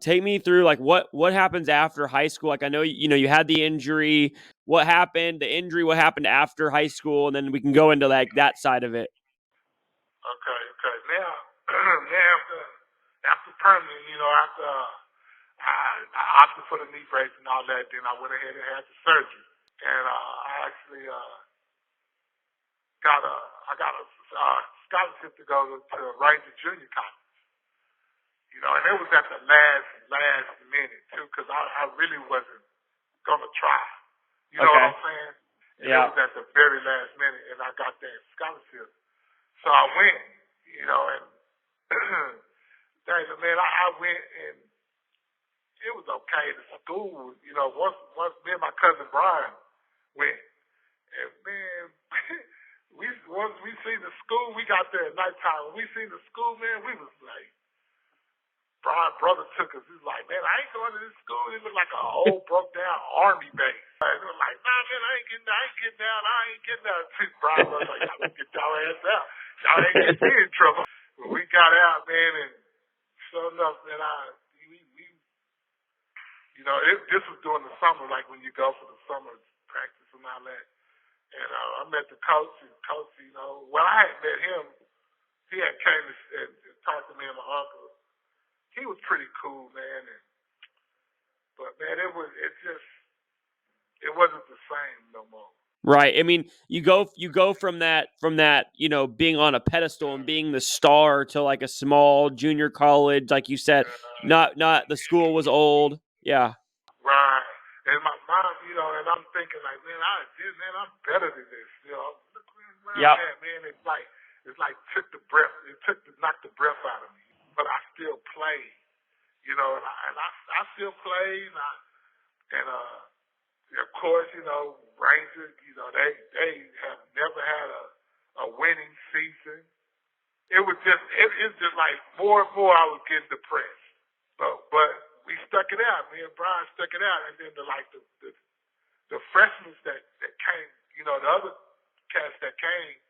take me through like what happens after high school. Like I know you had the injury. What happened? The injury. What happened after high school, and then we can go into like that side of it. Okay. Now, after Permian, after I opted for the knee brace and all that, then I went ahead and had the surgery, and I actually got a scholarship to go to Ranger Junior College. And it was at the last minute too, because I really wasn't gonna try. You know what I'm saying? And Yeah. it was at the very last minute, and I got that scholarship. So I went, and dang, man, I went, and it was okay. The school, once me and my cousin Brian went, and man, once we seen the school, we got there at nighttime. When we seen the school, man, we was like, Brian's brother took us. He was like, man, I ain't going to this school. It looked like an old, broke down army base. And we was like, nah, man, I ain't getting down. Brian was like, y'all get y'all ass out. Y'all ain't getting me in trouble. But we got out, man, and sure enough, man, this was during the summer, like when you go for the summer practice and all that. And I met the coach, and coach, I had met him. He had came and talked to me and my uncle. He was pretty cool, man. But man, it wasn't the same no more. Right. I mean, you go from that, being on a pedestal and being the star to like a small junior college, like you said, not the school was old. Yeah. Right. And my mom, and I'm thinking like, man, I'm better than this. Look where I'm at, man. It's like knocked the breath out of me. But I still played, and I still played, and of course, Rangers, they have never had a winning season. It's just like more and more I was getting depressed. But we stuck it out. Me and Brian stuck it out, and then the freshmen that came, the other cats that came,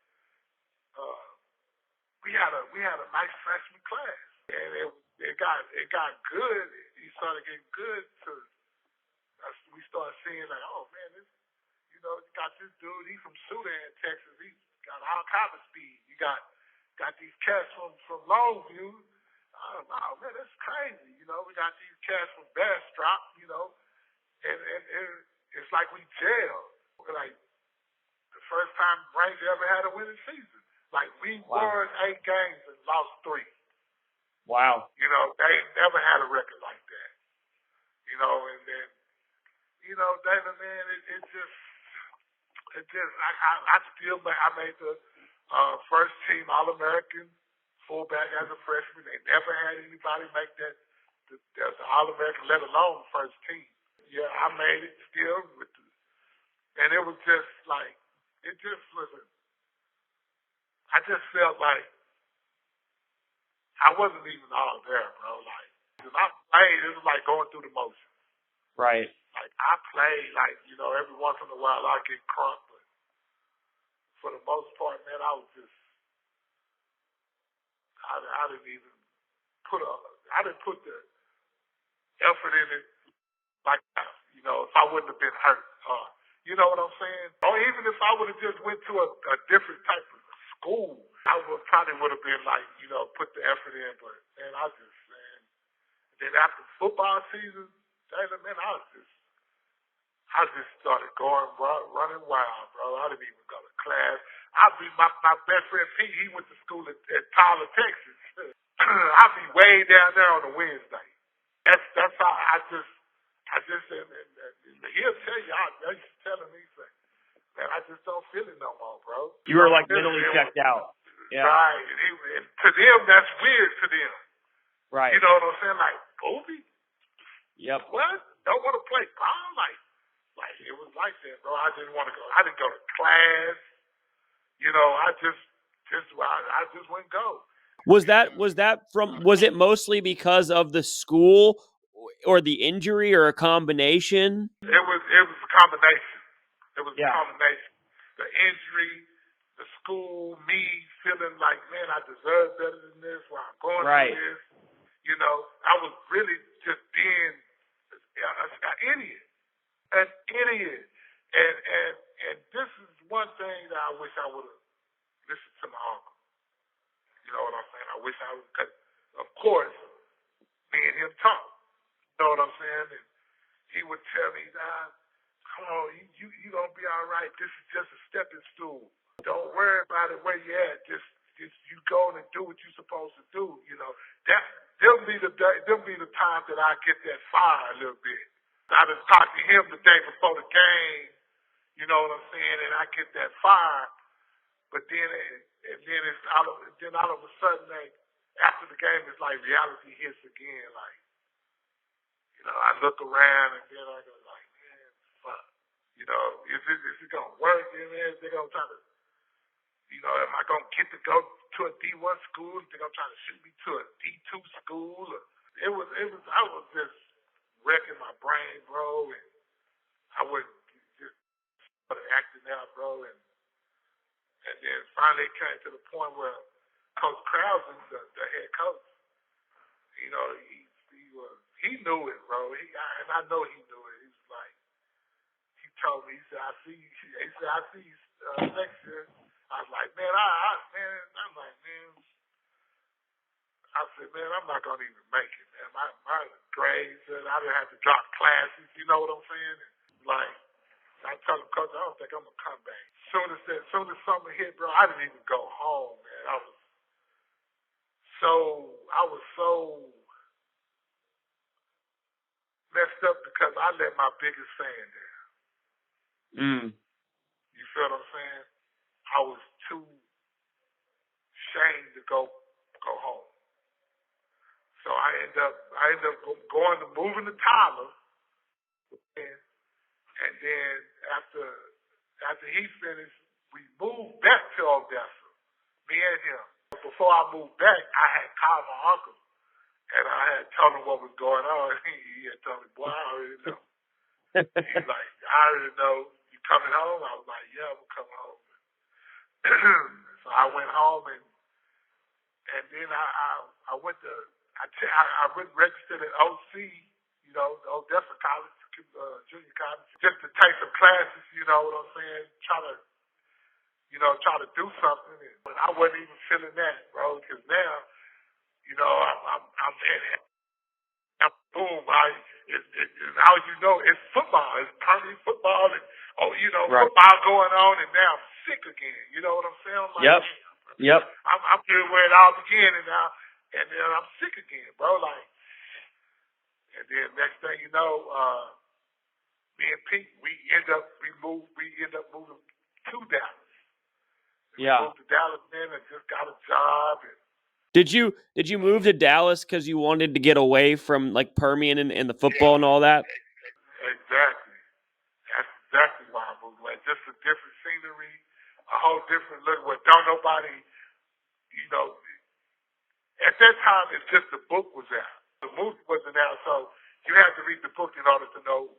we had a nice freshman class, and it got good. It started getting good. We started seeing like, oh man, you got this dude. He's from Sudan, Texas. He's got all kind of speed. You got these cats from Longview. Oh man, that's crazy. We got these cats from Bastrop. And it's like we jailed. Like the first time Ranger ever had a winning season. Like we won 8 games and lost 3. Wow. They never had a record like that. And then, David, man, I made the first team All-American fullback as a freshman. They never had anybody make that as an All-American, let alone the first team. Yeah, I made it still and it was just like, I just felt like I wasn't even all there, bro. Like, when I played, it was like going through the motions. Right. Like, I played, like, every once in a while I get crunk, but for the most part, man, I didn't even I didn't put the effort in it like that, if I wouldn't have been hurt. You know what I'm saying? Or even if I would have just went to a different type of school, I probably would have been like, put the effort in. But man, then after football season, man, I just started running wild, bro. I didn't even go to class. My best friend Pete, he went to school at Tyler, Texas. I'd be way down there on a Wednesday. That's how I just and he'll tell you, he's telling me, man, I just don't feel it no more, bro. You were like mentally checked out. Yeah. Right. And to them, that's weird to them. Right. You know what I'm saying? Like, Boobie? Yep. What? Don't want to play ball? Like it was like that, bro. I didn't want to go. I didn't go to class. I just wouldn't go. Was it mostly because of the school or the injury or a combination? It was a combination. It was a combination. The injury, the school, me feeling like, man, I deserve better than this while I'm going through this. I was really just did. And this is one thing that I wish I would have listened to my uncle. You know what I'm saying? I wish I would, because, of course, me and him talk. You know what I'm saying? And he would tell me, nah, come on, you gonna be all right. This is just a stepping stool. Don't worry about it where you at. Just you go and do what you're supposed to do. You know, there'll be the time that I get that fire a little bit. I just talked to him the day before the game. You know what I'm saying? And I get that fire, but then all of a sudden, like, after the game, it's like reality hits again. Like, you know, I look around and then I go like, man, fuck. You know, is it gonna work? Is they gonna try to, you know, am I gonna get to go to a D1 school? They're gonna try to shoot me to a D2 school? I was just wrecking my brain, bro, and I was just started acting out, bro, and then finally it came to the point where Coach Krause, the head coach, you know, he knew it, bro. And I know he knew it. He was like, he told me, he said, I see you. He said, I see you next year. I was like, man, I'm like, man. I said, man, I'm not gonna even make it, man. My grades, I didn't have to drop classes. You know what I'm saying? Like, I told him, Coach, I don't think I'm gonna come back. Soon as summer hit, bro, I didn't even go home, man. I was so messed up because I let my biggest fan down. You feel what I'm saying? I was too ashamed to go home. So I end up moving to Tyler, and then after he finished, we moved back to Odessa, me and him. Before I moved back, I had called my uncle, and I had told him what was going on. He had told me, boy, I already know. He's like, I already know. You coming home? I was like, yeah, I'm coming home. So I went home, and then I went to, I registered at OC, you know, Odessa College, junior college, just to take some classes, you know what I'm saying, try to do something. But I wasn't even feeling that, bro, because now, you know, I'm in it. Boom, how you know, it's football, it's Permian football, and right. Football going on, and now I'm sick again. You know what I'm saying? I'm like, Yep. I'm here where it all began, and then I'm sick again, bro. Like, and then next thing you know, me and Pete, we end up moving to Dallas. We moved to Dallas, man, and just got a job. And Did you move to Dallas because you wanted to get away from like Permian and the football and all that? Exactly. That's exactly why I moved away. Just a different scenery, a whole different look. Where don't nobody, you know. At that time, it's just the book was out. The movie wasn't out, so you had to read the book in order to know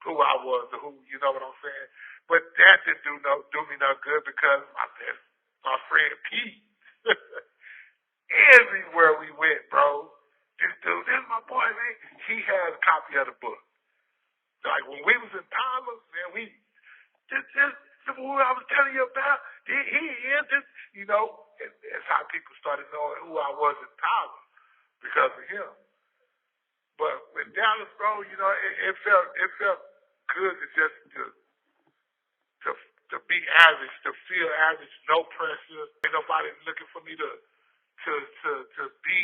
who I was or who, you know what I'm saying? But that didn't do me no good because my friend Pete, everywhere we went, bro, this is my boy, man. He had a copy of the book. Like when we was in Tyler, man, this the movie I was telling you about. He is this, you know. That's how people started knowing who I was in Tyler because of him. But with Dallas, bro, you know, it felt good to just to be average, to feel average, no pressure. Ain't nobody looking for me to be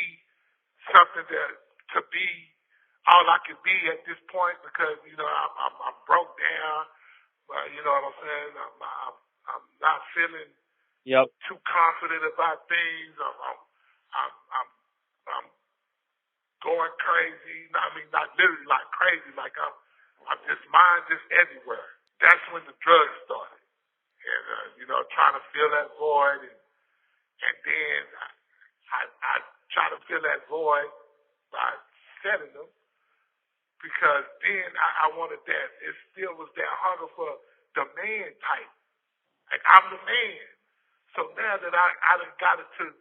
something to be all I could be at this point because you know I'm broke down. You know what I'm saying? I'm not feeling too confident about things. I'm going crazy. I mean, not literally like crazy. Like I'm just mind just everywhere. That's when the drugs started, and you know, trying to fill that void, and then I try to fill that void by setting them because then I wanted that. It still was that hunger for the man type. Like I'm the man. So now that I done got into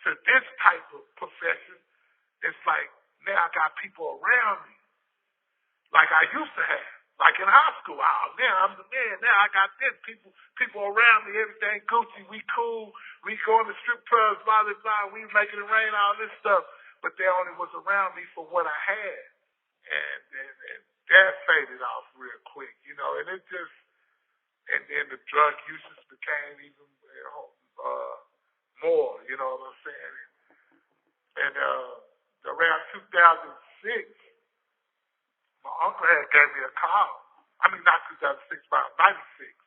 this type of profession, it's like now I got people around me like I used to have. Like in high school, oh man, I'm the man. Now I got this. People around me, everything Gucci. We cool. We going to strip clubs, blah blah blah. We making it rain, all this stuff. But they only was around me for what I had, and that faded off real quick, you know. And it just, and then the drug usage became even more. You know what I'm saying? And around 2006. My uncle had gave me a call. I mean, not 2006, but 96.